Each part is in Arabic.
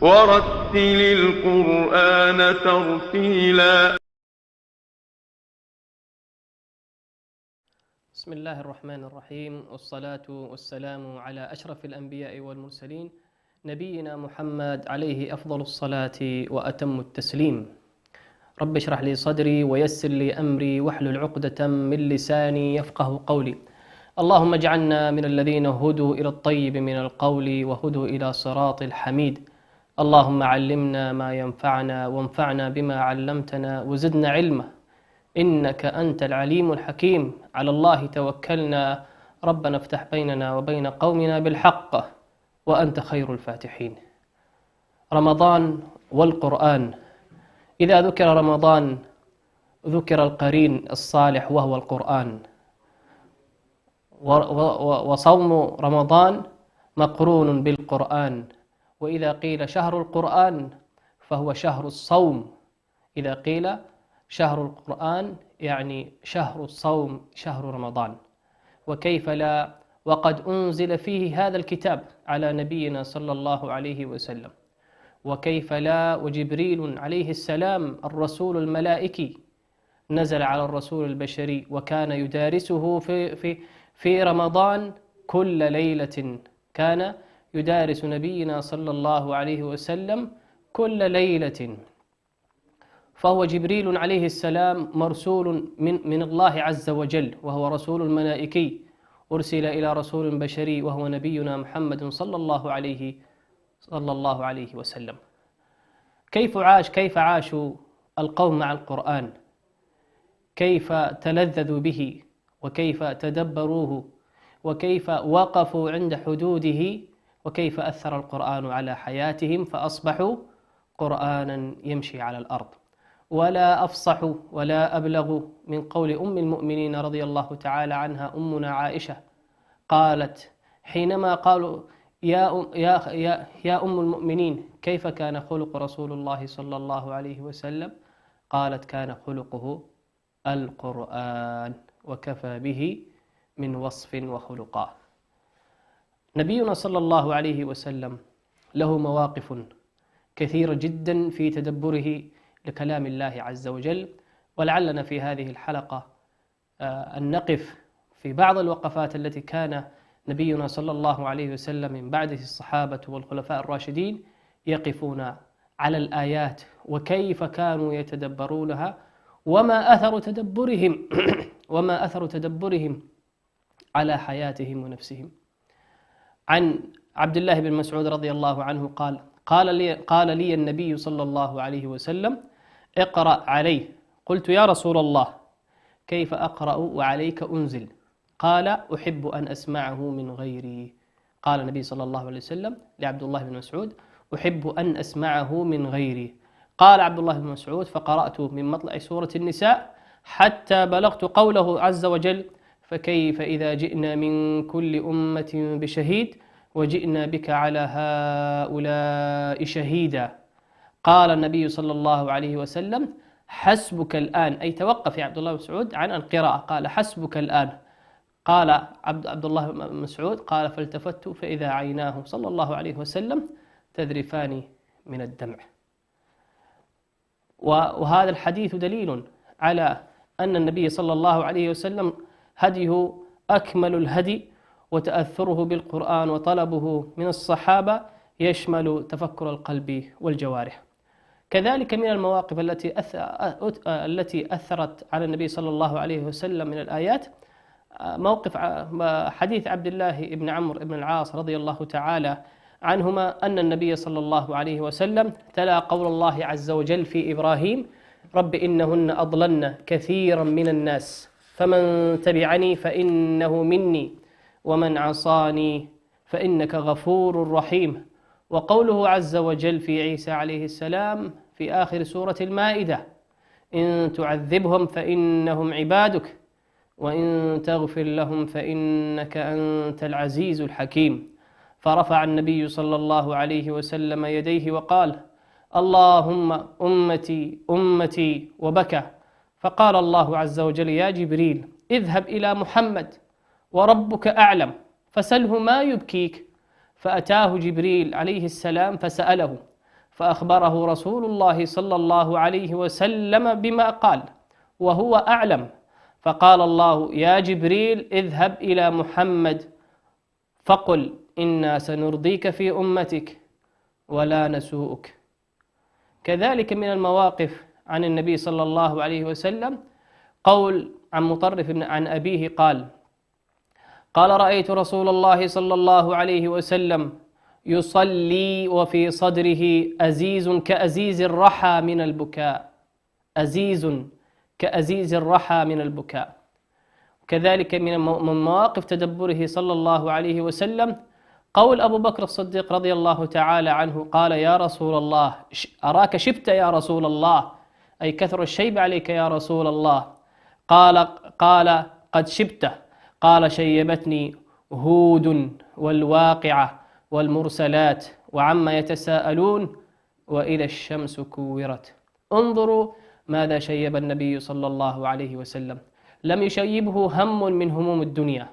ورتل القرآن ترتيلا. بسم الله الرحمن الرحيم، والصلاة والسلام على أشرف الأنبياء والمرسلين نبينا محمد عليه أفضل الصلاة وأتم التسليم. رب اشرح لي صدري ويسر لي أمري واحلل عقدة من لساني يفقه قولي. اللهم اجعلنا من الذين هدوا إلى الطيب من القول وهدوا إلى صراط الحميد. اللهم علمنا ما ينفعنا وانفعنا بما علمتنا وزدنا علما، إنك أنت العليم الحكيم. على الله توكلنا، ربنا افتح بيننا وبين قومنا بالحق وأنت خير الفاتحين. رمضان والقرآن. إذا ذكر رمضان ذكر القرين الصالح وهو القرآن، وصوم رمضان مقرون بالقرآن. وإذا قيل شهر القرآن فهو شهر الصوم. إذا قيل شهر القرآن يعني شهر الصوم، شهر رمضان. وكيف لا وقد أنزل فيه هذا الكتاب على نبينا صلى الله عليه وسلم. وكيف لا وجبريل عليه السلام الرسول الملائكي نزل على الرسول البشري، وكان يدارسه في رمضان كل ليلة. كان يدارس نبينا صلى الله عليه وسلم كل ليلة. فهو جبريل عليه السلام مرسول من الله عز وجل، وهو رسول الملائكي أرسل إلى رسول بشري وهو نبينا محمد صلى الله عليه وسلم. كيف عاشوا القوم مع القرآن، كيف تلذذوا به، وكيف تدبروه، وكيف وقفوا عند حدوده، وكيف أثر القرآن على حياتهم فأصبحوا قرآنا يمشي على الأرض. ولا أفصح ولا أبلغ من قول أم المؤمنين رضي الله تعالى عنها أمنا عائشة، قالت حينما قالوا يا أم المؤمنين كيف كان خلق رسول الله صلى الله عليه وسلم، قالت كان خلقه القرآن وكفى به من وصف وخلقا. نبينا صلى الله عليه وسلم له مواقف كثيرة جدا في تدبره لكلام الله عز وجل، ولعلنا في هذه الحلقة أن نقف في بعض الوقفات التي كان نبينا صلى الله عليه وسلم من بعده الصحابة والخلفاء الراشدين يقفون على الآيات، وكيف كانوا يتدبرونها، وما أثر تدبرهم على حياتهم ونفسهم. عن عبد الله بن مسعود رضي الله عنه قال لي النبي صلى الله عليه وسلم اقرأ عليه. قلت يا رسول الله كيف أقرأ وعليك أنزل؟ قال أحب أن أسمعه من غيري. قال النبي صلى الله عليه وسلم لعبد الله بن مسعود أحب أن أسمعه من غيري. قال عبد الله بن مسعود فقرأت من مطلع سورة النساء حتى بلغت قوله عز وجل فكيف إذا جئنا من كل أمة بشهيد وجئنا بك على هؤلاء شهيدا. قال النبي صلى الله عليه وسلم حسبك الآن، أي توقف يا عبد الله بن مسعود عن القراءة، قال حسبك الآن. قال عبد الله بن مسعود قال فالتفت فإذا عيناه صلى الله عليه وسلم تذرفان من الدمع. وهذا الحديث دليل على أن النبي صلى الله عليه وسلم هديه أكمل الهدي، وتأثره بالقرآن وطلبه من الصحابة يشمل تفكر القلب والجوارح. كذلك من المواقف التي أثرت على النبي صلى الله عليه وسلم من الآيات موقف حديث عبد الله بن عمرو بن العاص رضي الله تعالى عنهما أن النبي صلى الله عليه وسلم تلا قول الله عز وجل في إبراهيم رب إنهن أضللن كثيرا من الناس فمن تبعني فإنه مني ومن عصاني فإنك غفور رحيم. وقوله عز وجل في عيسى عليه السلام في آخر سورة المائدة إن تعذبهم فإنهم عبادك وإن تغفر لهم فإنك أنت العزيز الحكيم. فرفع النبي صلى الله عليه وسلم يديه وقال اللهم أمتي أمتي وبكى. فقال الله عز وجل يا جبريل اذهب إلى محمد وربك أعلم فسله ما يبكيك. فأتاه جبريل عليه السلام فسأله فأخبره رسول الله صلى الله عليه وسلم بما قال وهو أعلم، فقال الله: يا جبريل اذهب إلى محمد فقل إنا سنرضيك في أمتك ولا نسوءك. كذلك من المواقف عن النبي صلى الله عليه وسلم قول عن مطرف عن أبيه قال رأيت رسول الله صلى الله عليه وسلم يصلي وفي صدره أزيز كأزيز الرحى من البكاء، أزيز كأزيز الرحى من البكاء. كذلك من مواقف تدبره صلى الله عليه وسلم قول أبو بكر الصديق رضي الله تعالى عنه قال: يا رسول الله أراك شبت يا رسول الله، أي كثر الشيب عليك يا رسول الله. قال قد شبت. قال: شيبتني هود والواقعة والمرسلات وعما يتساءلون وإذا الشمس كورت. انظروا ماذا شيب النبي صلى الله عليه وسلم. لم يشيبه هم من هموم الدنيا،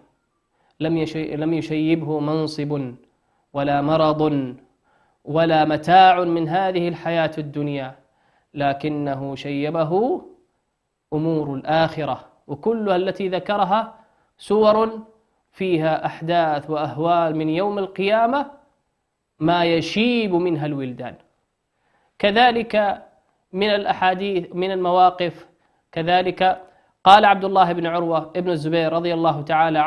لم يشيبه منصب ولا مرض ولا متاع من هذه الحياة الدنيا، لكنه شيبه أمور الآخرة، وكلها التي ذكرها سور فيها أحداث وأهوال من يوم القيامة ما يشيب منها الولدان. كذلك من الأحاديث من المواقف كذلك قال عبد الله بن عروة ابن الزبير رضي الله تعالى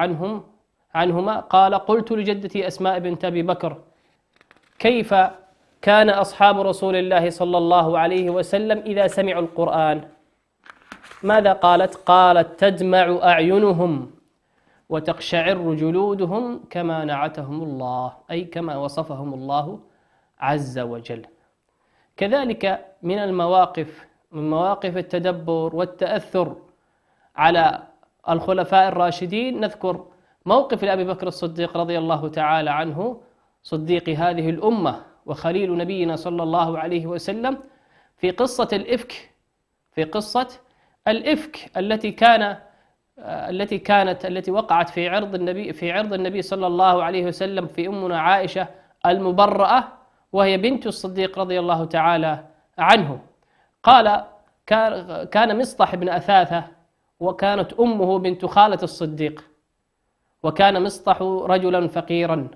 عنهما قال: قلت لجدتي أسماء بنت أبي بكر: كيف كان أصحاب رسول الله صلى الله عليه وسلم إذا سمعوا القرآن؟ ماذا قالت؟ قالت: تدمع أعينهم وتقشعر جلودهم كما نعتهم الله، أي كما وصفهم الله عز وجل. كذلك من مواقف التدبر والتأثر على الخلفاء الراشدين نذكر موقف لأبي بكر الصديق رضي الله تعالى عنه، صديق هذه الأمة وخليل نبينا صلى الله عليه وسلم، في قصة الإفك التي وقعت في عرض النبي صلى الله عليه وسلم في أمنا عائشة المبرأة، وهي بنت الصديق رضي الله تعالى عنه. قال: كان مصطح بن أثاثة وكانت أمه بنت خالة الصديق، وكان مصطح رجلا فقيرا،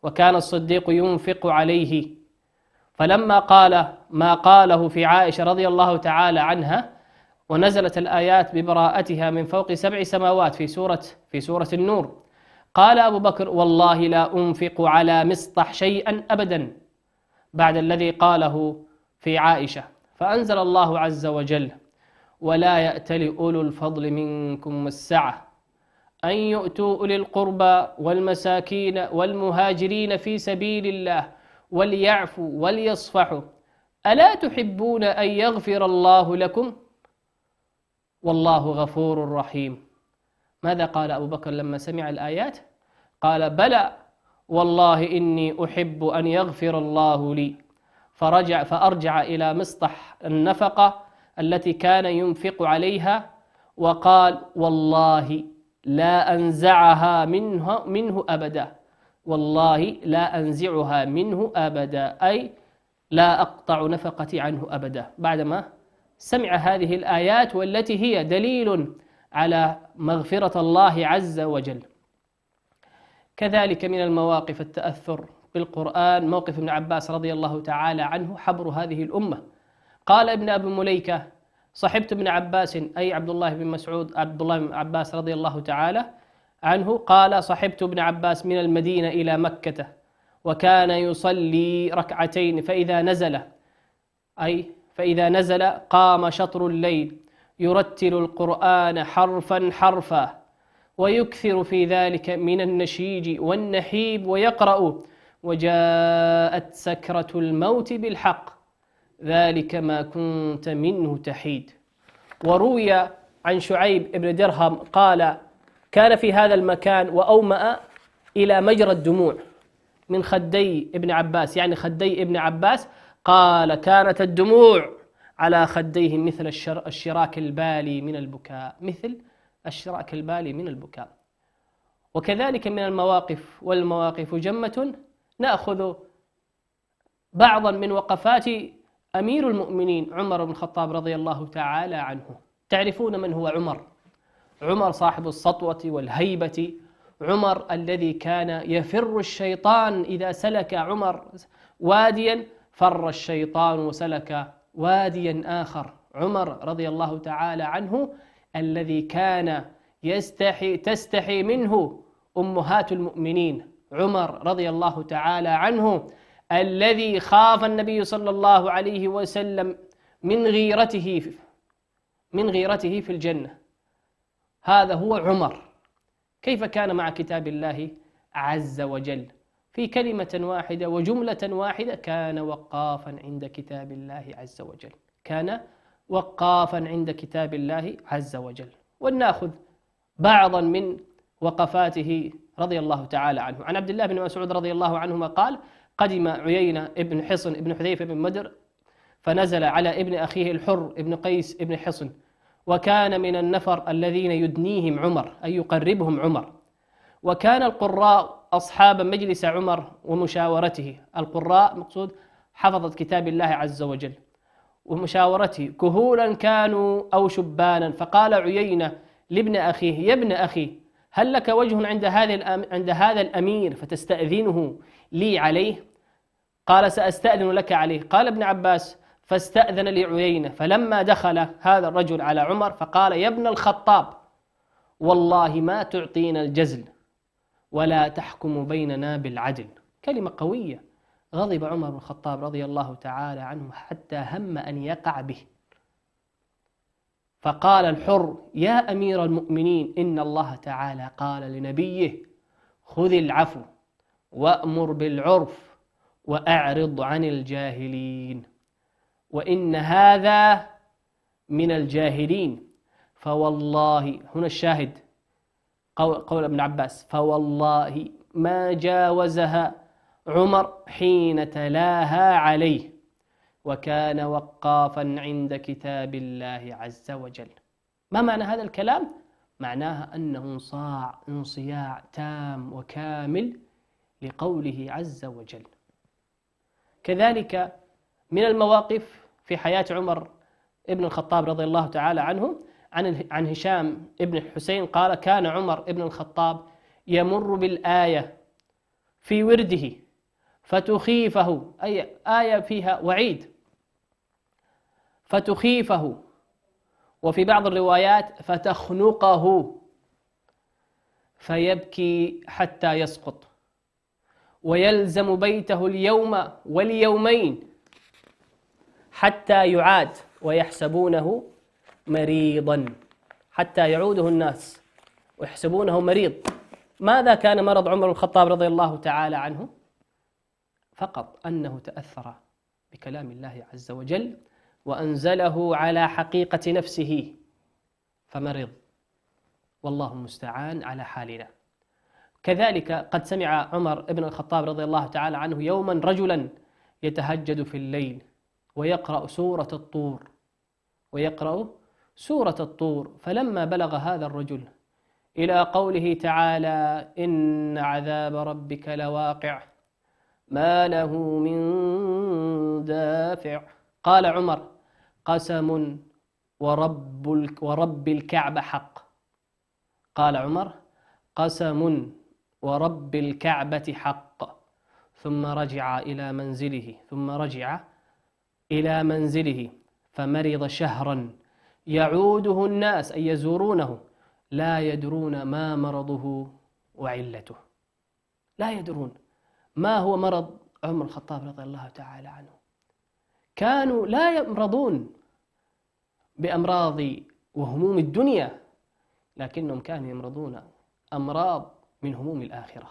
وكان الصديق ينفق عليه، فلما قال ما قاله في عائشة رضي الله تعالى عنها ونزلت الآيات ببراءتها من فوق 7 سماوات في سورة النور، قال أبو بكر: والله لا أنفق على مصطح شيئا أبدا بعد الذي قاله في عائشة. فأنزل الله عز وجل: ولا يأتل أولو الفضل منكم والسعة أن يؤتوا أولي القربى والمساكين والمهاجرين في سبيل الله وليعفوا وليصفحوا ألا تحبون أن يغفر الله لكم والله غفور رحيم. ماذا قال أبو بكر لما سمع الآيات؟ قال: بلى والله إني أحب أن يغفر الله لي. فأرجع إلى مصطح النفقة التي كان ينفق عليها وقال: والله لا أنزعها منه أبدا، والله لا أنزعها منه أبدا، أي لا أقطع نفقتي عنه أبدا، بعدما سمع هذه الآيات والتي هي دليل على مغفرة الله عز وجل. كذلك من المواقف التأثر بالقرآن موقف ابن عباس رضي الله تعالى عنه حبر هذه الأمة. قال ابن أبي مليكة: صحبت ابن عباس، أي عبد الله بن عباس رضي الله تعالى عنه، قال: صحبت ابن عباس من المدينة إلى مكة، وكان يصلي ركعتين فإذا نزل قام شطر الليل يرتل القرآن حرفا حرفا، ويكثر في ذلك من النشيج والنحيب، ويقرأ: وجاءت سكرة الموت بالحق ذلك ما كنت منه تحيد. وروي عن شعيب بن درهم قال: كان في هذا المكان وأومأ إلى مجرى الدموع من خدي ابن عباس، يعني خدي ابن عباس، قال: كانت الدموع على خديه مثل الشراك البالي من البكاء، مثل الشراك البالي من البكاء. وكذلك من المواقف، والمواقف جمة، نأخذ بعضا من وقفات أمير المؤمنين عمر بن الخطاب رضي الله تعالى عنه. تعرفون من هو عمر؟ عمر صاحب السطوة والهيبة، عمر الذي كان يفر الشيطان إذا سلك عمر واديا فر الشيطان وسلك واديا آخر. عمر رضي الله تعالى عنه الذي كان تستحي منه أمهات المؤمنين. عمر رضي الله تعالى عنه الذي خاف النبي صلى الله عليه وسلم من غيرته في الجنة. هذا هو عمر. كيف كان مع كتاب الله عز وجل؟ في كلمة واحدة وجملة واحدة: كان وقافا عند كتاب الله عز وجل. كان وقافا عند كتاب الله عز وجل. ولنأخذ بعضا من وقفاته رضي الله تعالى عنه. عن عبد الله بن مسعود رضي الله عنهما قال: قدم عيينة ابن حصن ابن حذيفة بن مدر فنزل على ابن أخيه الحر ابن قيس ابن حصن، وكان من النفر الذين يدنيهم عمر أي يقربهم عمر. وكان القراء أصحاب مجلس عمر ومشاورته. القراء مقصود حفظة كتاب الله عز وجل ومشاورته، كهولا كانوا أو شبانا. فقال عيينة لابن أخيه: يا ابن أخي، هل لك وجه عند هذا الأمير فتستأذنه لي عليه؟ قال: سأستأذن لك عليه. قال ابن عباس: فاستأذن لعيينة. فلما دخل هذا الرجل على عمر فقال: يا ابن الخطاب، والله ما تعطينا الجزل ولا تحكم بيننا بالعدل. كلمة قوية. غضب عمر بن الخطاب رضي الله تعالى عنه حتى هم أن يقع به. فقال الحر: يا أمير المؤمنين، إن الله تعالى قال لنبيه: خذ العفو وأمر بالعرف وأعرض عن الجاهلين، وإن هذا من الجاهلين. فوالله، هنا الشاهد قول ابن عباس: فوالله ما جاوزها عمر حين تلاها عليه، وكان وقافا عند كتاب الله عز وجل. ما معنى هذا الكلام؟ معناها أنه انصياع تام وكامل لقوله عز وجل. كذلك من المواقف في حياة عمر ابن الخطاب رضي الله تعالى عنه عن هشام ابن حسين قال: كان عمر ابن الخطاب يمر بالآية في ورده فتخيفه، أي آية فيها وعيد، فتخيفه، وفي بعض الروايات فتخنقه، فيبكي حتى يسقط، ويلزم بيته اليوم واليومين حتى يعاد، ويحسبونه مريضا، حتى يعوده الناس ويحسبونه مريض. ماذا كان مرض عمر بن الخطاب رضي الله تعالى عنه؟ فقط أنه تأثر بكلام الله عز وجل وأنزله على حقيقة نفسه فمرض، والله المستعان على حالنا. كذلك قد سمع عمر بن الخطاب رضي الله تعالى عنه يوما رجلا يتهجد في الليل ويقرأ سورة الطور، فلما بلغ هذا الرجل إلى قوله تعالى: إن عذاب ربك لواقع ما له من دافع، قال عمر: قسم ورب الكعبة حق. قال عمر: قسم ورب الكعبة حق. ثم رجع إلى منزله فمرض شهرا يعوده الناس أي يزورونه لا يدرون ما مرضه وعلته. لا يدرون ما هو مرض عمر الخطاب رضي الله تعالى عنه. كانوا لا يمرضون بأمراض وهموم الدنيا، لكنهم كانوا يمرضون أمراض من هموم الآخرة.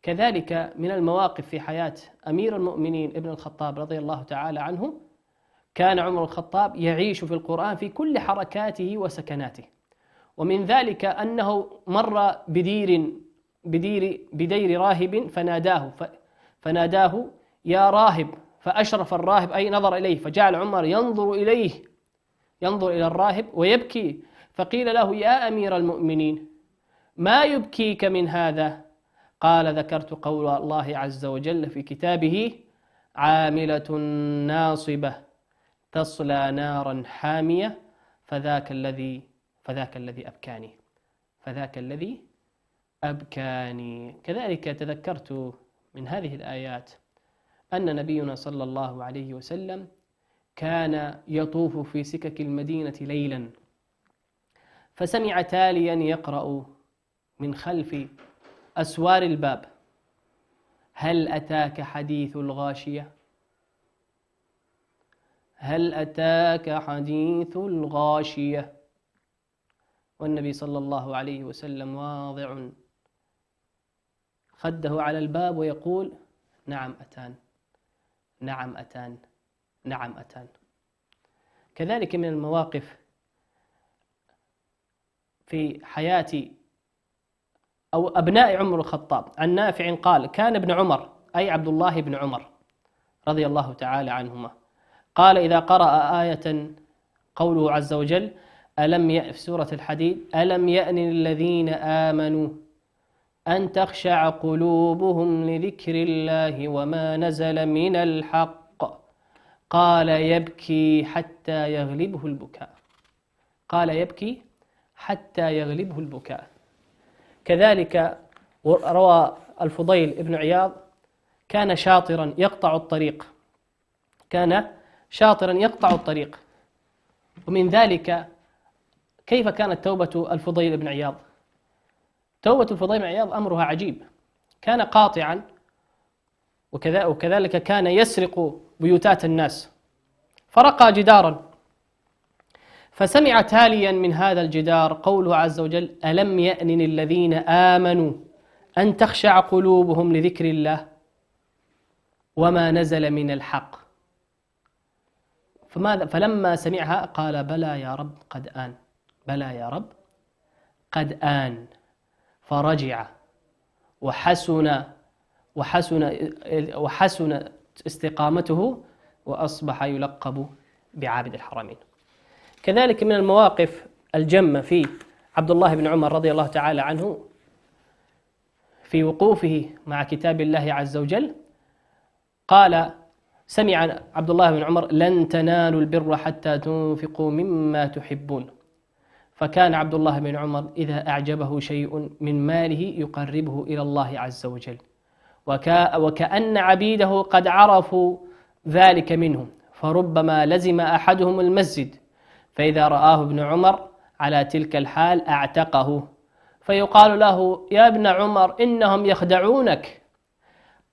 كذلك من المواقف في حياة أمير المؤمنين ابن الخطاب رضي الله تعالى عنه، كان عمر الخطاب يعيش في القرآن في كل حركاته وسكناته. ومن ذلك أنه مر بدير راهب فناداه يا راهب، فأشرف الراهب أي نظر إليه، فجعل عمر ينظر إلى الراهب ويبكي، فقيل له: يا أمير المؤمنين، ما يبكيك من هذا؟ قال: ذكرت قول الله عز وجل في كتابه: عاملة ناصبة تصلى نارا حامية فذاك الذي أبكاني. كذلك تذكرت من هذه الآيات أن نبينا صلى الله عليه وسلم كان يطوف في سكك المدينة ليلا، فسمع تاليا يقرأ من خلف أسوار الباب: هل أتاك حديث الغاشية؟ هل أتاك حديث الغاشية؟ والنبي صلى الله عليه وسلم واضع خده على الباب ويقول: نعم أتان، نعم أتان، نعم أتان. كذلك من المواقف في حياة أو أبناء عمر الخطاب عن نافع قال: كان ابن عمر، أي عبد الله بن عمر رضي الله تعالى عنهما، قال إذا قرأ آية قوله عز وجل في سورة الحديد: ألم يأن الذين آمنوا أن تخشع قلوبهم لذكر الله وما نزل من الحق، قال يبكي حتى يغلبه البكاء. قال يبكي حتى يغلبه البكاء. كذلك روى الفضيل بن عياض: كان شاطرا يقطع الطريق. ومن ذلك كيف كانت توبة الفضيل بن عياض؟ توبة الفضيل بن عياض أمرها عجيب. كان قاطعا، وكذلك كان يسرق بيوتات الناس، فرقى جدارا، فسمع تاليا من هذا الجدار قوله عز وجل: ألم يأن الذين آمنوا أن تخشع قلوبهم لذكر الله وما نزل من الحق. فلما سمعها قال: بلى يا رب قد آن، بلى يا رب قد آن. فرجع وحسن استقامته وأصبح يلقب بعابد الحرمين. كذلك من المواقف الجمة في عبد الله بن عمر رضي الله تعالى عنه في وقوفه مع كتاب الله عز وجل، قال: سمع عبد الله بن عمر: لن تنالوا البر حتى تنفقوا مما تحبون. فكان عبد الله بن عمر إذا أعجبه شيء من ماله يقربه إلى الله عز وجل، وكأن عبيده قد عرفوا ذلك منه، فربما لزم أحدهم المسجد فإذا رآه ابن عمر على تلك الحال أعتقه، فيقال له: يا ابن عمر إنهم يخدعونك.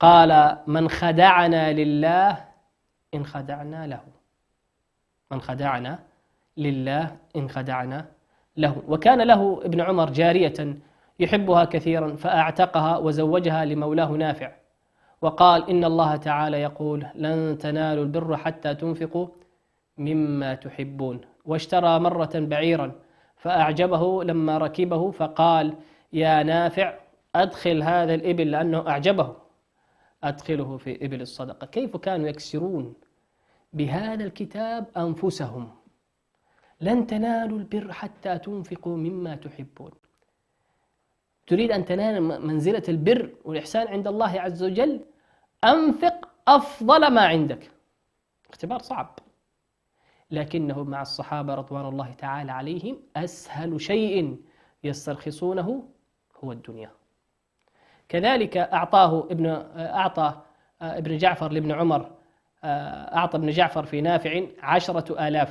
قال: من خدعنا لله إن خدعنا له، من خدعنا لله إن خدعنا له. وكان له ابن عمر جارية يحبها كثيرا فأعتقها وزوجها لمولاه نافع، وقال: إن الله تعالى يقول: لن تنالوا البر حتى تنفقوا مما تحبون. واشترى مرة بعيرا فأعجبه لما ركبه، فقال: يا نافع أدخل هذا الإبل، لأنه أعجبه، أدخله في إبل الصدقة. كيف كانوا يكسرون بهذا الكتاب أنفسهم. لن تنالوا البر حتى تنفقوا مما تحبون. تريد أن تنال منزلة البر والإحسان عند الله عز وجل، أنفق أفضل ما عندك. اختبار صعب، لكنه مع الصحابة رضوان الله تعالى عليهم أسهل شيء يسترخصونه هو الدنيا. كذلك أعطى ابن جعفر لابن عمر، أعطى ابن جعفر في نافع 10,000،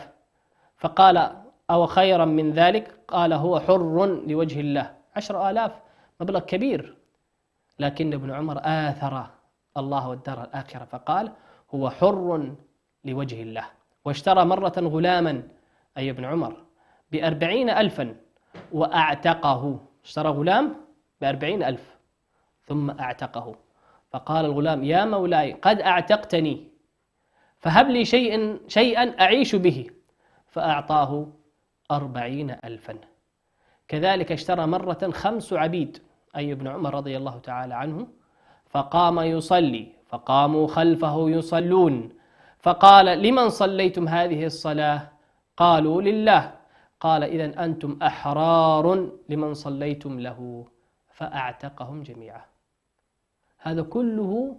فقال: أو خيرا من ذلك؟ قال: هو حر لوجه الله. 10,000 مبلغ كبير، لكن ابن عمر آثر الله والدار الآخرة، فقال: هو حر لوجه الله. واشترى مرة غلاما، أي ابن عمر، ب40,000 وأعتقه. اشترى غلام ب40,000 ثم أعتقه، فقال الغلام: يا مولاي قد أعتقتني، فهب لي شيئا أعيش به، فأعطاه 40,000. كذلك اشترى مرة 5 عبيد، أي ابن عمر رضي الله تعالى عنه، فقام يصلي، فقاموا خلفه يصلون، فقال: لمن صليتم هذه الصلاة؟ قالوا: لله. قال: إذن أنتم أحرار لمن صليتم له، فأعتقهم جميعا. هذا كله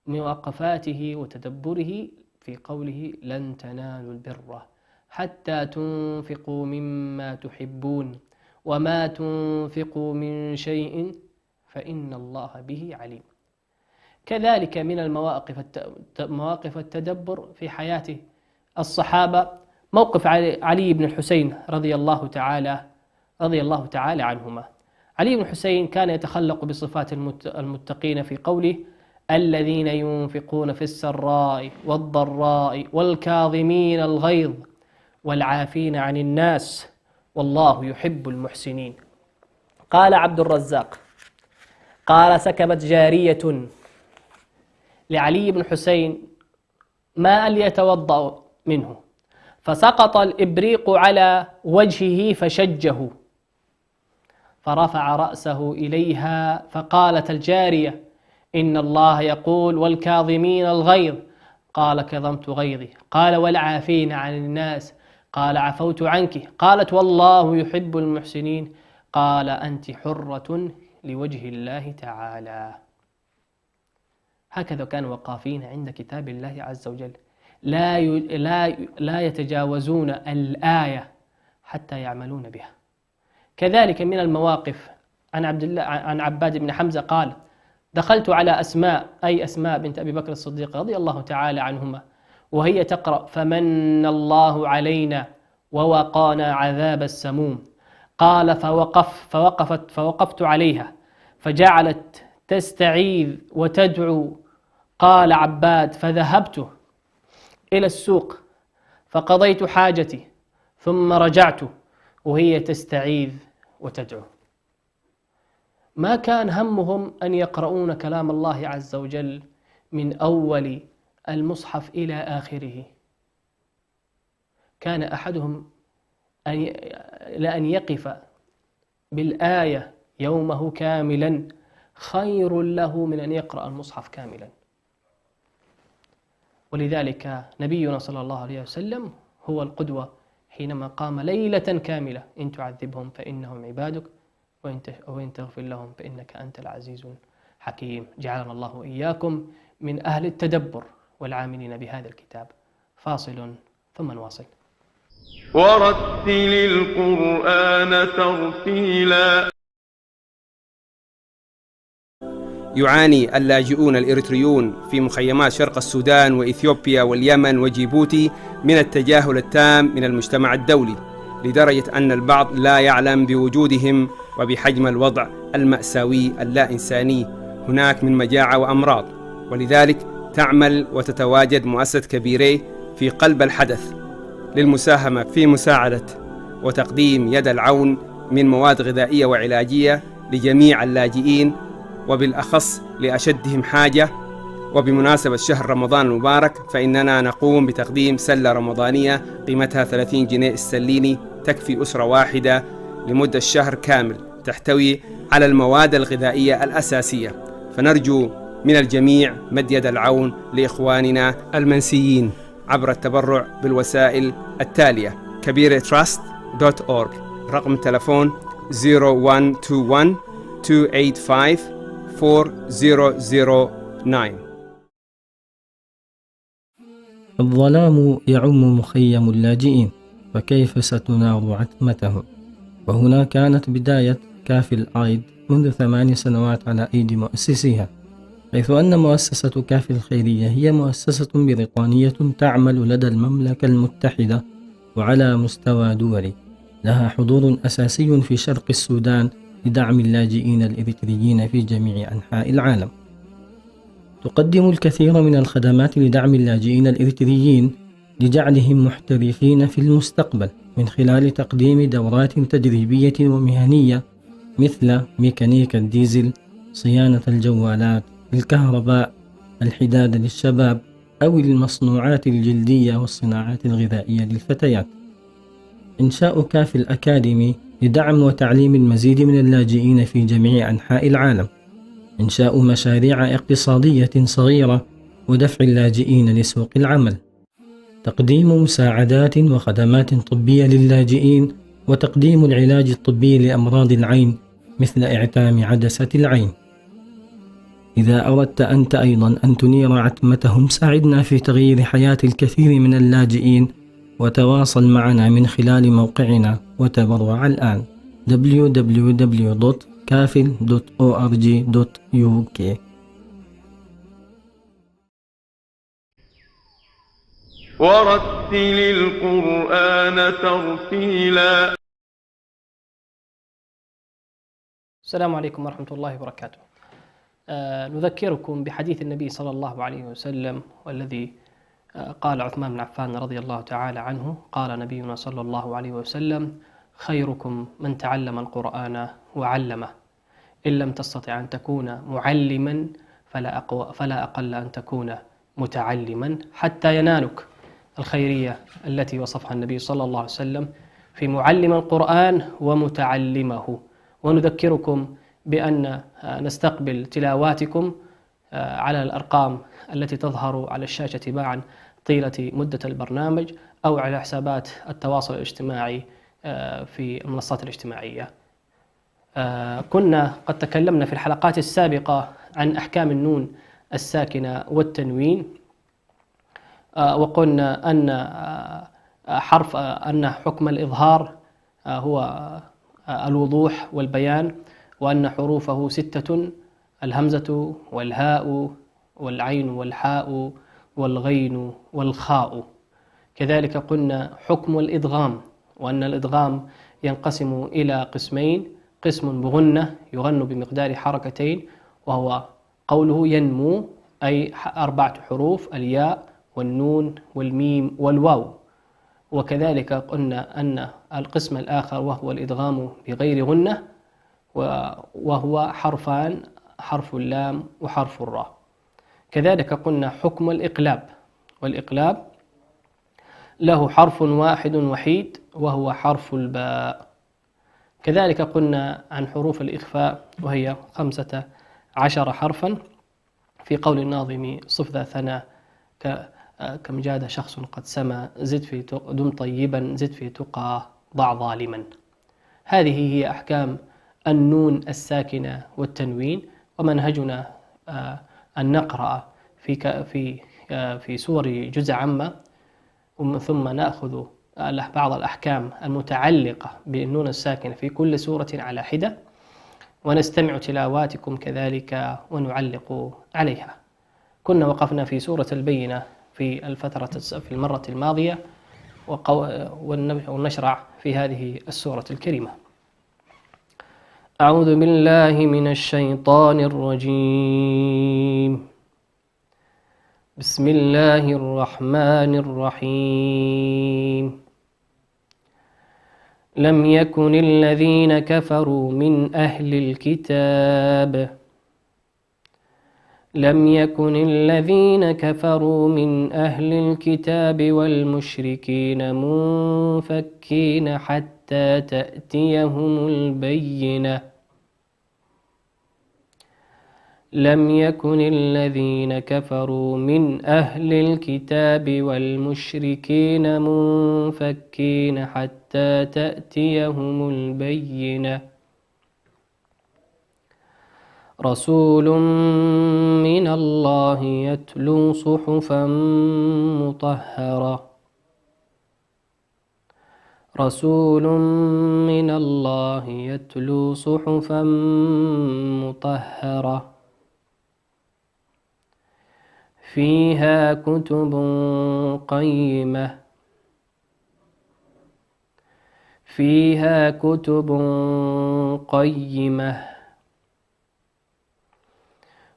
مواقفاته وتدبره في قوله لن تنالوا البر حتى تنفقوا مما تحبون وما تنفقوا من شيء فإن الله به عليم. كذلك من مواقف التدبر في حياة الصحابة موقف علي بن الحسين رضي الله تعالى عنهما. علي بن الحسين كان يتخلق بصفات المتقين في قوله الذين ينفقون في السراء والضراء والكاظمين الغيظ والعافين عن الناس والله يحب المحسنين. قال عبد الرزاق قال سكبت جارية لعلي بن حسين ماء ليتوضأ منه فسقط الإبريق على وجهه فشجه فرفع رأسه إليها فقالت الجارية إن الله يقول والكاظمين الغيظ قال كظمت غيظي قال والعافين عن الناس قال عفوت عنك قالت والله يحب المحسنين قال أنت حرة لوجه الله تعالى. هكذا كانوا وقافين عند كتاب الله عز وجل لا يتجاوزون الآية حتى يعملون بها. كذلك من المواقف عن عباد بن حمزة قال دخلت على أسماء بنت أبي بكر الصديق رضي الله تعالى عنهما وهي تقرأ فمن الله علينا ووقانا عذاب السموم قال فوقفت عليها فجعلت تستعيذ وتدعو. قال عباد فذهبت إلى السوق فقضيت حاجتي ثم رجعت وهي تستعيذ وتدعو. ما كان همهم أن يقرؤون كلام الله عز وجل من أول المصحف إلى آخره. كان أحدهم لأن يقف بالآية يومه كاملا خير له من أن يقرأ المصحف كاملا. ولذلك نبينا صلى الله عليه وسلم هو القدوة حينما قام ليلة كاملة إن تعذبهم فإنهم عبادك وإن تغفر لهم فإنك أنت العزيز الحكيم. جعلنا الله وإياكم من أهل التدبر والعاملين بهذا الكتاب. فاصل ثم نواصل. ورتل القرآن ترتيلا. يعاني اللاجئون الإريتريون في مخيمات شرق السودان وإثيوبيا واليمن وجيبوتي من التجاهل التام من المجتمع الدولي، لدرجة أن البعض لا يعلم بوجودهم وبحجم الوضع المأساوي اللا إنساني هناك من مجاعة وأمراض. ولذلك تعمل وتتواجد مؤسسة كبيرة في قلب الحدث للمساهمة في مساعدة وتقديم يد العون من مواد غذائية وعلاجية لجميع اللاجئين وبالأخص لأشدهم حاجة. وبمناسبة شهر رمضان المبارك فإننا نقوم بتقديم سلة رمضانية قيمتها 30 جنيه استرليني تكفي أسرة واحدة لمدة شهر كامل، تحتوي على المواد الغذائية الأساسية. فنرجو من الجميع مد يد العون لإخواننا المنسيين عبر التبرع بالوسائل التالية: kabiratrust.org، رقم التلفون 0121 285 4009. الظلام يعم مخيم اللاجئين، فكيف ستنار عتمتهم؟ وهنا كانت بداية كافي الآيد منذ 8 سنوات على أيدي مؤسسيها، حيث أن مؤسسة كافي الخيرية هي مؤسسة بريطانية تعمل لدى المملكة المتحدة وعلى مستوى دولي، لها حضور أساسي في شرق السودان لدعم اللاجئين الإريتريين في جميع أنحاء العالم. تقدم الكثير من الخدمات لدعم اللاجئين الإريتريين لجعلهم محترفين في المستقبل، من خلال تقديم دورات تدريبية ومهنية مثل ميكانيكا الديزل، صيانة الجوالات، الكهرباء، الحداد للشباب، أو المصنوعات الجلدية والصناعات الغذائية للفتيات. إنشاء كافي الأكاديمي لدعم وتعليم المزيد من اللاجئين في جميع أنحاء العالم. إنشاء مشاريع اقتصادية صغيرة ودفع اللاجئين لسوق العمل. تقديم مساعدات وخدمات طبية للاجئين، وتقديم العلاج الطبي لأمراض العين مثل إعتام عدسة العين. إذا أردت أنت أيضا أن تنير عتمتهم ساعدنا في تغيير حياة الكثير من اللاجئين وتواصل معنا من خلال موقعنا وتبرع الآن www.kafil.org.uk. ورتل القرآن ترتيلا. السلام عليكم ورحمة الله وبركاته. نذكركم بحديث النبي صلى الله عليه وسلم، والذي قال عثمان بن عفان رضي الله تعالى عنه: قال نبينا صلى الله عليه وسلم: خيركم من تعلم القرآن وعلمه، إن لم تستطع أن تكون معلما فلا أقل أن تكون متعلما حتى ينالك الخيرية التي وصفها النبي صلى الله عليه وسلم في معلم القرآن ومتعلمه. ونذكركم بأن نستقبل تلاواتكم على الأرقام التي تظهر على الشاشة تباعا طيلة مدة البرنامج، أو على حسابات التواصل الاجتماعي في المنصات الاجتماعية. كنا قد تكلمنا في الحلقات السابقة عن أحكام النون الساكنة والتنوين، وقلنا أن حكم الإظهار هو الوضوح والبيان، وأن حروفه 6: الهمزة والهاء والعين والحاء والغين والخاء. كذلك قلنا حكم الإدغام، وأن الإدغام ينقسم إلى قسمين: قسم بغنة يغن بمقدار حركتين، وهو قوله ينمو، أي 4 حروف: الياء والنون والميم والواو. وكذلك قلنا أن القسم الآخر وهو الإدغام بغير غنة، وهو حرفان: حرف اللام وحرف الراء. كذلك قلنا حكم الإقلاب، والإقلاب له حرف واحد وحيد وهو حرف الباء. كذلك قلنا عن حروف الإخفاء، وهي 15 حرفا، في قول الناظم: صف ذا ثنا كم جاد شخص قد سما، زد في دم طيبا، زد في تقى، ضع ظالما. هذه هي أحكام النون الساكنة والتنوين. ومنهجنا أن نقرأ في سور جزء عامة، ثم نأخذ بعض الأحكام المتعلقة بالنون الساكنة في كل سورة على حدة، ونستمع تلاواتكم كذلك ونعلق عليها. كنا وقفنا في سورة البينة في المرة الماضية، ونشرع في هذه السورة الكريمة. أعوذ بالله من الشيطان الرجيم. بسم الله الرحمن الرحيم. لم يكن الذين كفروا من أهل الكتاب والمشركين منفكين حتى تأتيهم البينة. لم يكن الذين كفروا من أهل الكتاب والمشركين منفكين حتى تأتيهم البينة. رسول من الله يتلو صحفا مطهرة. رسول من الله يتلو صحفا مطهرة فيها كتب قيمة.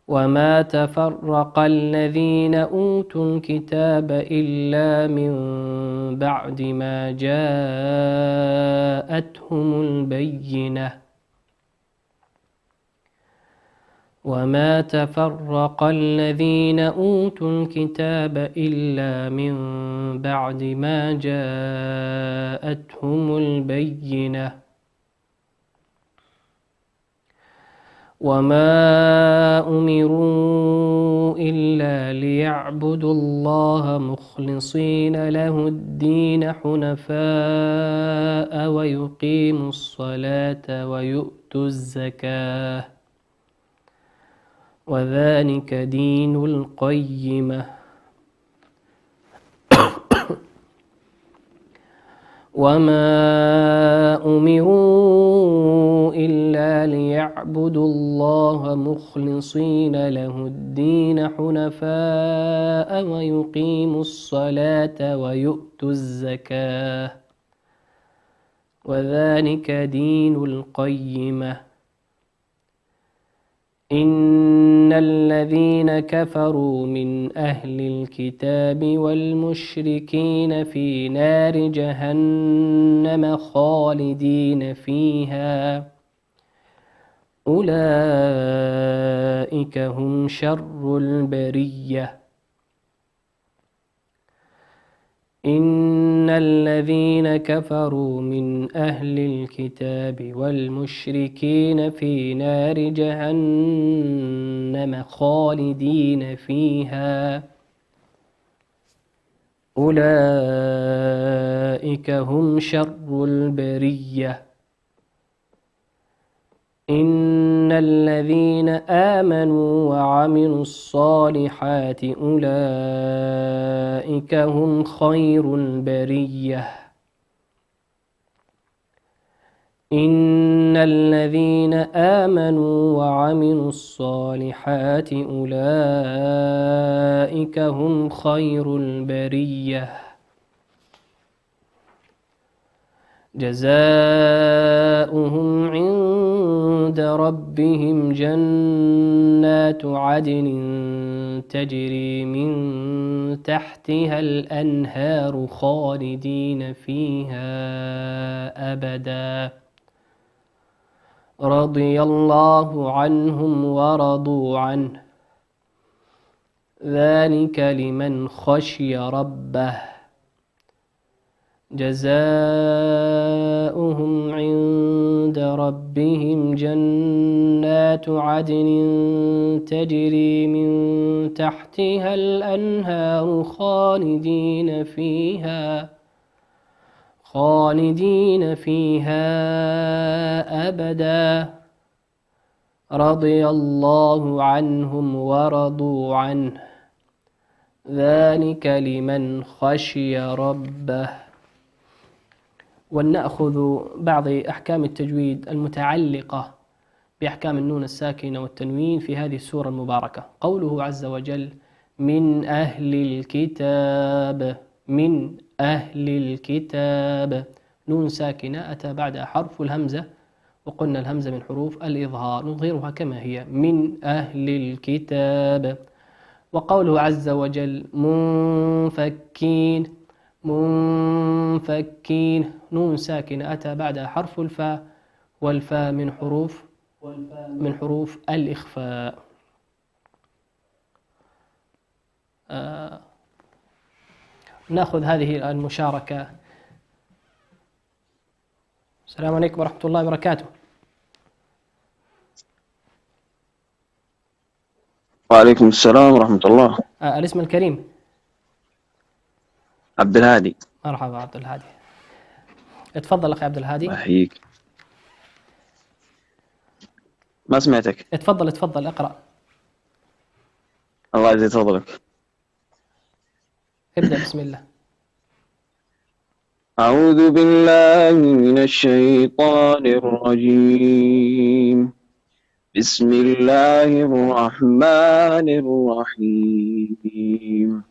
وما تفرق الذين أوتوا الكتاب إلا من بعد ما جاءتهم البينة. وما تفرق الذين أوتوا الكتاب إلا من بعد ما جاءتهم البينة. وما أمروا إلا ليعبدوا الله مخلصين له الدين حنفاء ويقيموا الصلاة ويؤتوا الزكاة وذلك دين القيمة وما أمروا إلا ليعبدوا الله مخلصين له الدين حنفاء ويقيموا الصلاة ويؤتوا الزكاة وذلك دين القيمة إن الذين كفروا من أهل الكتاب والمشركين في نار جهنم خالدين فيها أولئك هم شر البرية إن الذين كفروا من أهل الكتاب والمشركين في نار جهنم خالدين فيها أولئك هم شر البرية إن الذين آمنوا وعملوا الصالحات أولئك هم خير البرية إن الذين آمنوا وعملوا الصالحات أولئك هم خير البرية جزاؤهم عند ربهم جنات عدن تجري من تحتها الأنهار خالدين فيها أبدا رضي الله عنهم ورضوا عنه ذلك لمن خشي ربه جزاؤهم عند ربهم جنات عدن تجري من تحتها الأنهار خالدين فيها أبدا رضي الله عنهم ورضوا عنه ذلك لمن خشي ربه. ولنأخذ بعض أحكام التجويد المتعلقة بأحكام النون الساكنة والتنوين في هذه السورة المباركة. قوله عز وجل من أهل الكتاب، من أهل الكتاب، نون ساكنة أتى بعدها حرف الهمزة، وقلنا الهمزة من حروف الإظهار نظهرها كما هي من أهل الكتاب. وقوله عز وجل منفكين، منفكين، نون ساكنة أتى بعدها حرف الفاء، والفاء من حروف الإخفاء. نأخذ هذه المشاركة. السلام عليكم ورحمة الله وبركاته. وعليكم السلام ورحمة الله. الاسم الكريم؟ عبد الهادي. مرحبا عبد الهادي، اتفضل أخي عبد الهادي. أحييك. ما سمعتك. اتفضل اقرأ. الله يزيد فضلك. ابدأ بسم الله. أعوذ بالله من الشيطان الرجيم. بسم الله الرحمن الرحيم.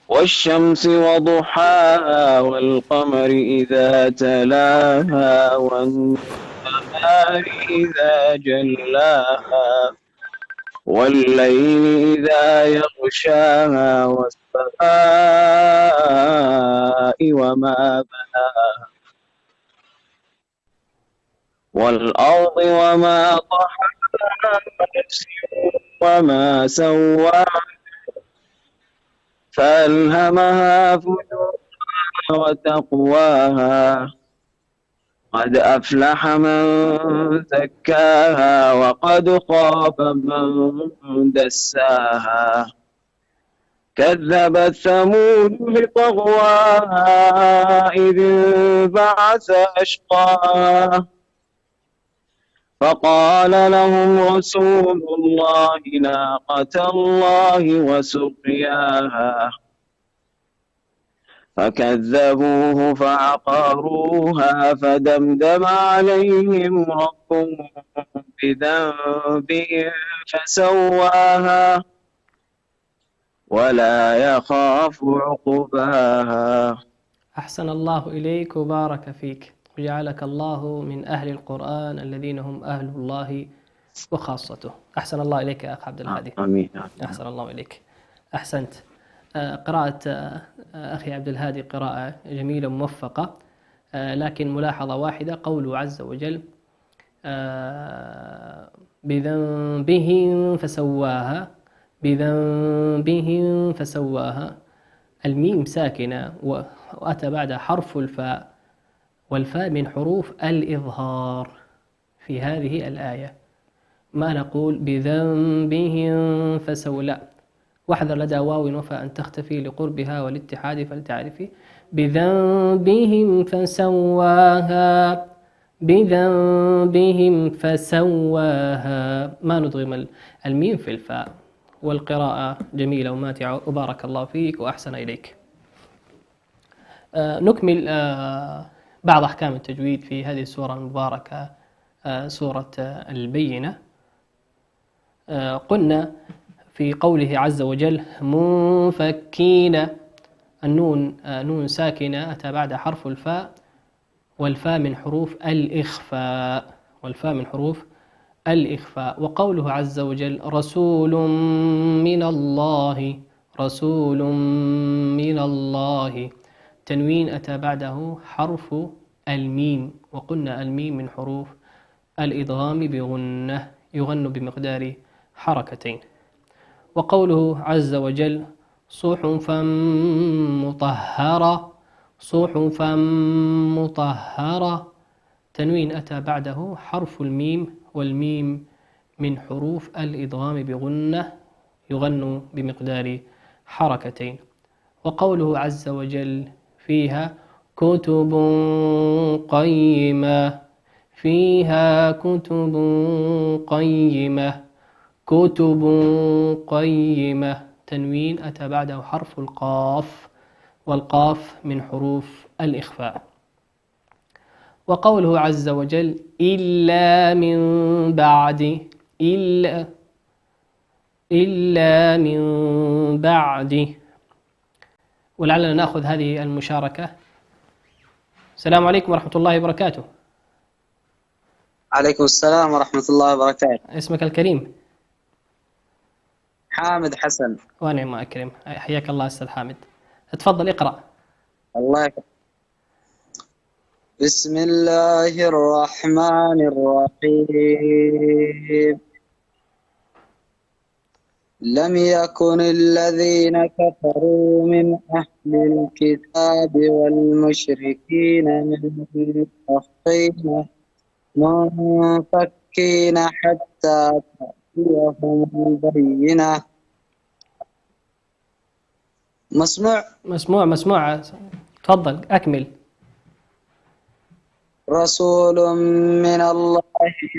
والشمس وضحاها والقمر إذا تلاها والنهار إذا جلاها والليل إذا يغشاها والسماء وما بناها والأرض وما طحاها ونفس وما سواها فألهمها فجورها وتقواها قد أفلح من زكاها وقد خاب من دساها كذبت ثمود بطغواها إذ انبعث أشقاها فقال لهم رسول الله ناقة الله وسقياها فكذبوه فعقروها فدمدم عليهم ربهم بذنبهم فسواها ولا يخاف عقباها. أحسن الله إليك وبارك فيك وجعلك الله من أهل القرآن الذين هم أهل الله وخاصته. أحسن الله إليك يا أخ عبد الهادي. آمين. أحسن الله إليك. أحسنت. قراءة أخي عبد الهادي قراءة جميلة موفقة، لكن ملاحظة واحدة، قوله عز وجل بذنبهم فسواها، بذنبهم فسواها، الميم ساكنة وأتى بعدها حرف الفاء، والفاء من حروف الإظهار في هذه الآية. ما نقول بذنبهم فسوا، لا، واحذر لدى واو وفاء أن تختفي لقربها والاتحاد فلتعرفي. بذنبهم فسواها، بذنبهم فسواها، ما ندغم الميم في الفاء. والقراءة جميلة وماتعة وبارك الله فيك وأحسن إليك. نكمل بعض أحكام التجويد في هذه السورة المباركة، سورة البينة. قلنا في قوله عز وجل منفكين، النون نون ساكنة أتى بعد حرف الفاء، والفاء من حروف الإخفاء، والفاء من حروف الإخفاء. وقوله عز وجل رسول من الله، رسول من الله، تنوين أتى بعده حرف الميم، وقلنا الميم من حروف الإدغام بغنة، يغن بمقدار حركتين. وقوله عز وجل صحفا مطهرة، صحفا مطهرة، تنوين أتى بعده حرف الميم، والميم من حروف الإدغام بغنة، يغن بمقدار حركتين. وقوله عز وجل فيها كتب قيمة، فيها كتب قيمة، كتب قيمة، تنوين أتى بعده حرف القاف، والقاف من حروف الإخفاء. وقوله عز وجل إلا من بعد، إلا من بعد. ولعلنا نأخذ هذه المشاركة. السلام عليكم ورحمة الله وبركاته. عليكم السلام ورحمة الله وبركاته. اسمك الكريم؟ حامد حسن. ونعم أكرم، حياك الله أستاذ حامد. تفضل اقرأ. الله يكرمك. بسم الله الرحمن الرحيم. لم يكن الذين كفروا من أهل الكتاب والمشركين منفكين حتى تأتيهم البينة. مسموع. تفضل أكمل. رسول من الله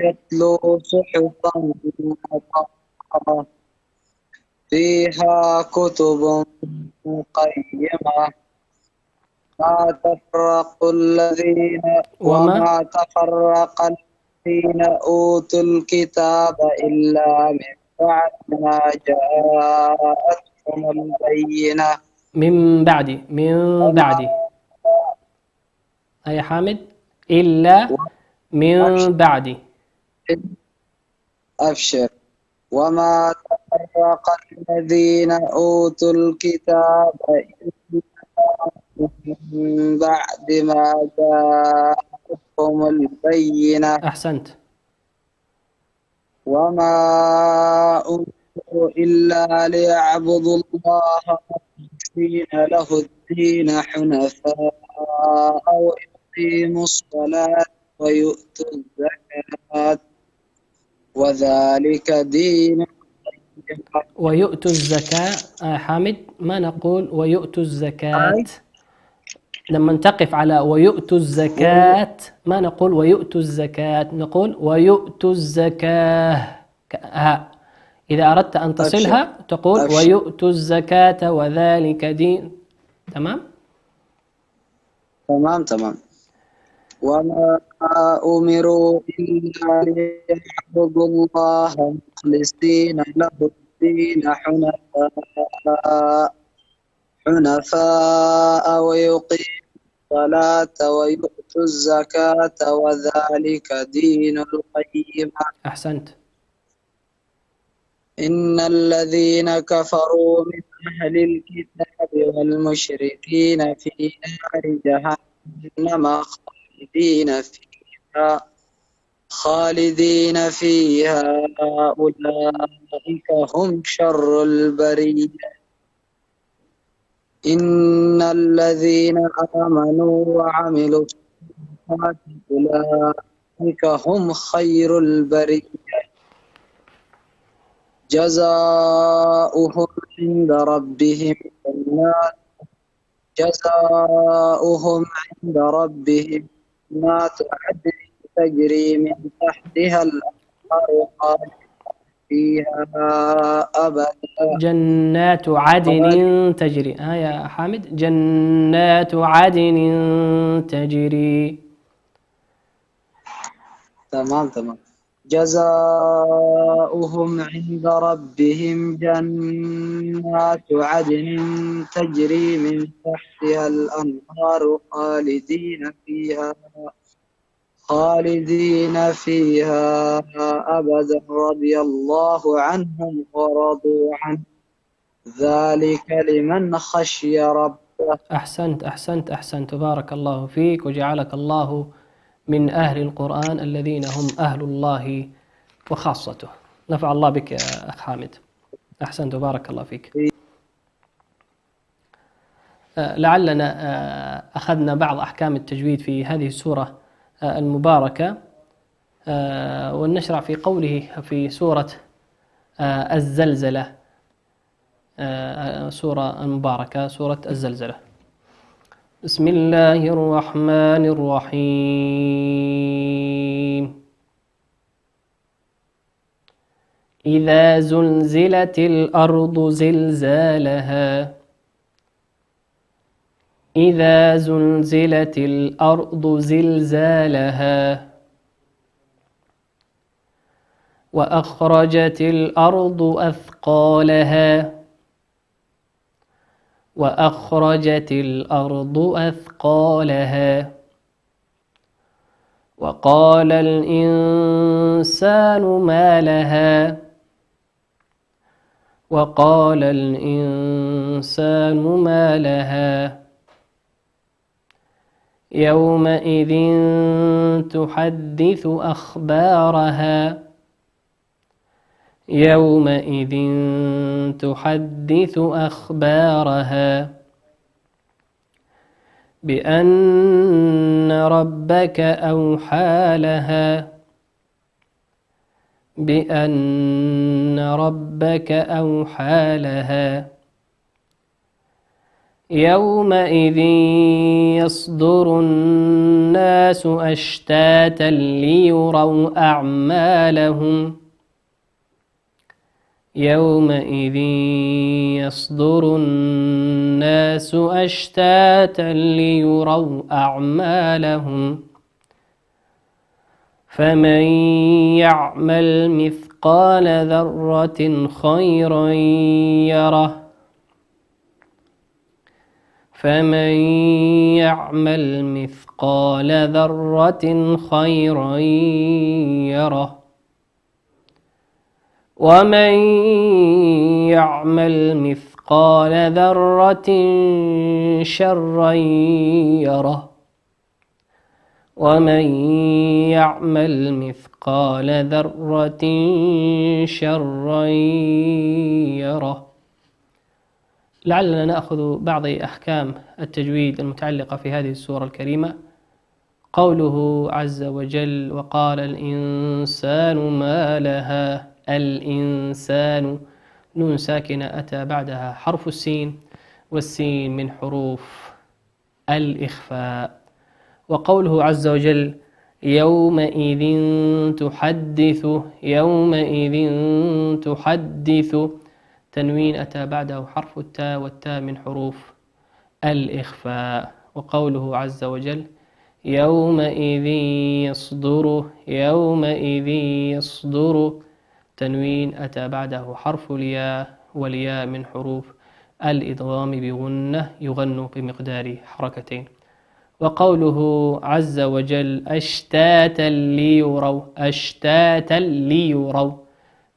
يتلو صحفا مطهرة فيها كتب قيمة وما تفرق الذين أوتوا الكتاب إلا من بعد ما جاءتهم البينة. من بعد يا حامد، إلا من بعد. أبشر. وما تفرق الذين أوتوا الكتاب إلا من بعد ما جاءتهم البينة. أحسنت. وما أمروا إلا ليعبدوا الله مخلصين له الدين حنفاء ويقيموا الصلاة ويؤتوا الزكاة وذلك دين. ويؤتوا الزكاة حامد، ما نقول ويؤتوا الزكاة. لما تقف على ويؤتوا الزكاة ما نقول ويؤتوا الزكاة، نقول ويؤتوا الزكاة ها. إذا أردت أن تصلها تقول أبشر. ويؤتوا الزكاة وذلك دين. تمام؟ تمام. وما أمروا إلا ليعبدوا الله مخلصين له الدين حنفاء ويقيموا الصلاة ويؤتوا الزكاة وذلك دين القيم. أحسنت. إن الذين كفروا من أهل الكتاب والمشركين في نار جهنم خالدين فيها أولئك هم شر البرية. إن الذين آمنوا وعملوا الصالحات أولئك هم خير البرية جزاؤهم عند ربهم جنات عدن تجري من تحتها الأنهار خالدين فيها أبدا. جنات عدن تجري يا حامد، جنات عدن تجري. تمام. جزاؤهم عند ربهم جنات عدن تجري من تحتها الأنهار خالدين فيها أبدا رضي الله عنهم ورضوا عنه ذلك لمن خشي ربه. أحسنت بارك الله فيك وجعلك الله من أهل القرآن الذين هم أهل الله وخاصته. نفع الله بك يا أخ حامد. أحسنت بارك الله فيك. لعلنا أخذنا بعض أحكام التجويد في هذه السورة المباركة، ونشرع في قوله في سورة الزلزلة، سورة المباركة سورة الزلزلة. بسم الله الرحمن الرحيم. إذا زلزلت الأرض زلزالها إذا زلزلت الأرض زلزالها وأخرجت الأرض أثقالها وقال الإنسان ما لها يومئذ تحدث أخبارها بأن ربك أوحى لها يومئذ يصدر الناس أشتاتا ليروا أعمالهم فمن يعمل مثقال ذرة خيرا يره ومن يعمل مثقال ذرة شرا يره لعلنا نأخذ بعض أحكام التجويد المتعلقة في هذه السورة الكريمة. قوله عز وجل وقال الإنسان ما لها. الإنسان نون ساكنة أتى بعدها حرف السين، والسين من حروف الإخفاء. وقوله عز وجل يومئذ تحدث تنوين أتى بعده حرف التاء والتاء من حروف الإخفاء. وقوله عز وجل يومئذ يصدر تنوين أتى بعده حرف الياء والياء من حروف الإدغام بغنة يغن بمقدار حركتين. وقوله عز وجل أشتاتا ليروا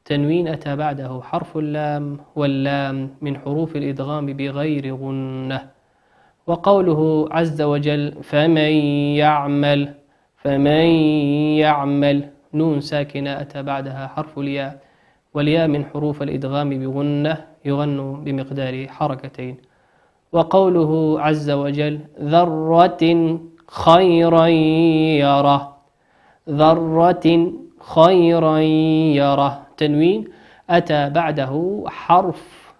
تنوين أتى بعده حرف اللام واللام من حروف الإدغام بغير غنة. وقوله عز وجل فمن يعمل نون ساكنة أتى بعدها حرف الياء والياء من حروف الإدغام بغنة يغن بمقدار حركتين. وقوله عز وجل ذرة خيرا يره تنوين أتى بعده حرف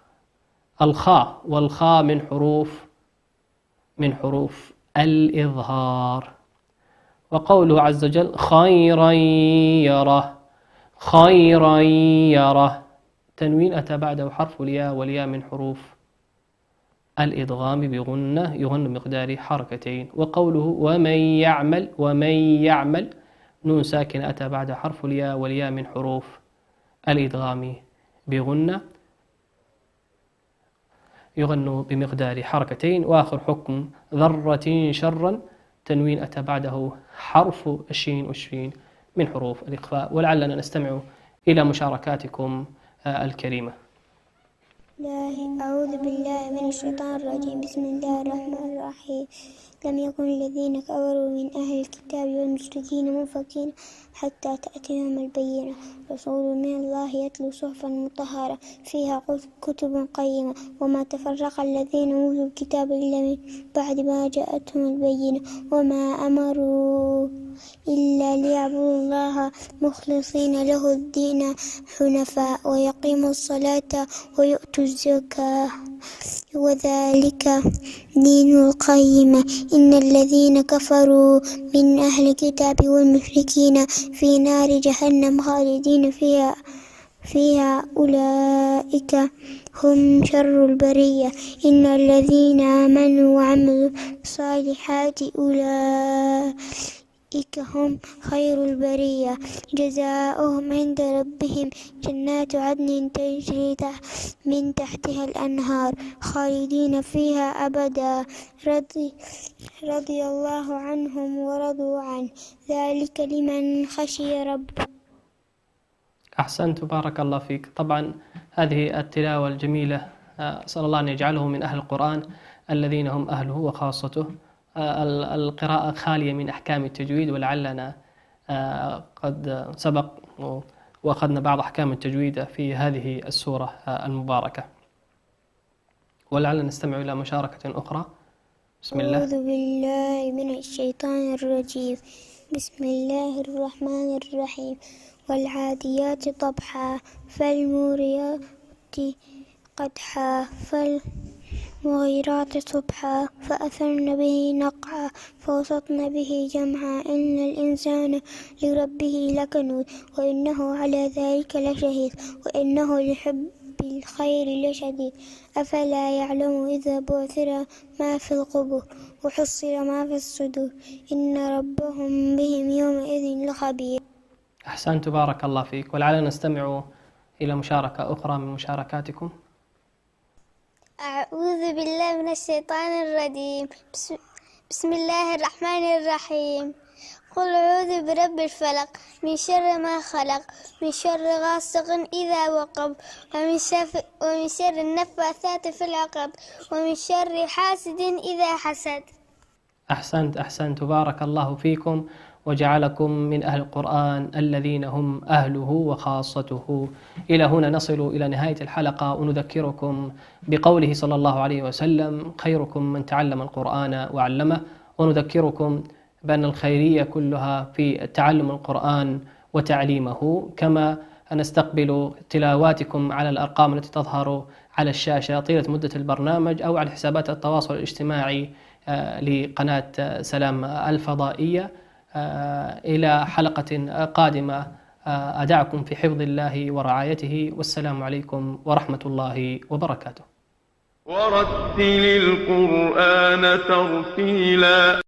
الخاء والخاء من حروف الإظهار. وقوله عز وجل خيرا يره تنوين أتى بعده حرف الياء والياء من حروف الإدغام بغنة يغن مقدار حركتين. وقوله ومن يعمل نون ساكن أتى بعد حرف الياء والياء من حروف الإدغام بغنة يغن بمقدار حركتين. وآخر حكم ذرة شرا تنوين أتى بعده حرف الشين والشين من حروف الإخفاء. ولعلنا نستمع إلى مشاركاتكم الكريمة. أعوذ بالله من الشيطان الرجيم. بسم الله الرحمن الرحيم. لم يكن الذين كفروا من أهل الكتاب والمشركين منفكين حتى تأتيهم البينة رسول من الله يتلو صحفا مطهرة فيها كتب قيمة وما تفرق الذين أوتوا الكتاب إلا من بعد ما جاءتهم البينة وما أمروا إلا ليعبدوا الله مخلصين له الدين حنفاء ويقيموا الصلاة ويؤتوا الزكاة وذلك دين القيمة. إن الذين كفروا من أهل الكتاب والمشركين في نار جهنم خالدين فيها أولئك هم شر البرية. إن الذين آمنوا وعملوا الصالحات أولئك هم خير البرية جزاؤهم عند ربهم جنات عدن تجري من تحتها الأنهار خالدين فيها أبدا رضي الله عنهم ورضوا عنه ذلك لمن خشي ربه. أحسنت بارك الله فيك. طبعا هذه التلاوة الجميلة أسأل الله أن يجعله من أهل القرآن الذين هم أهله وخاصته. القراءة خالية من أحكام التجويد ولعلنا قد سبق وأخذنا بعض أحكام التجويد في هذه السورة المباركة. ولعلنا نستمع إلى مشاركة أخرى. بسم الله. أعوذ بالله من الشيطان الرجيم. بسم الله الرحمن الرحيم. والعاديات ضبحا فالموريات قدحا فالمغيرات صبحا فأثرن به نقعا فوسطن به جمعا إن الإنسان لربه لكنود وإنه على ذلك لشهيد وإنه لحب الخير لشديد أفلا يعلم إذا بعثر ما في القبور وحصل ما في الصدور إن ربهم بهم يومئذ لخبير. أحسنت بارك الله فيك. ولعلنا نستمع إلى مشاركة أخرى من مشاركاتكم. أعوذ بالله من الشيطان الرجيم. بسم الله الرحمن الرحيم. قل أعوذ برب الفلق من شر ما خلق من شر غاسق إذا وقب ومن شر النفاثات في العقد ومن شر حاسد إذا حسد. أحسنت بارك الله فيكم وجعلكم من أهل القرآن الذين هم أهله وخاصته. إلى هنا نصل إلى نهاية الحلقة ونذكركم بقوله صلى الله عليه وسلم خيركم من تعلم القرآن وعلمه. ونذكركم بأن الخيرية كلها في تعلم القرآن وتعليمه. كما نستقبل تلاواتكم على الأرقام التي تظهر على الشاشة طيلة مدة البرنامج أو على حسابات التواصل الاجتماعي لقناة سلام الفضائية. إلى حلقة قادمة أدعكم في حفظ الله ورعايته، والسلام عليكم ورحمة الله وبركاته. ورتل القرآن ترتيلا.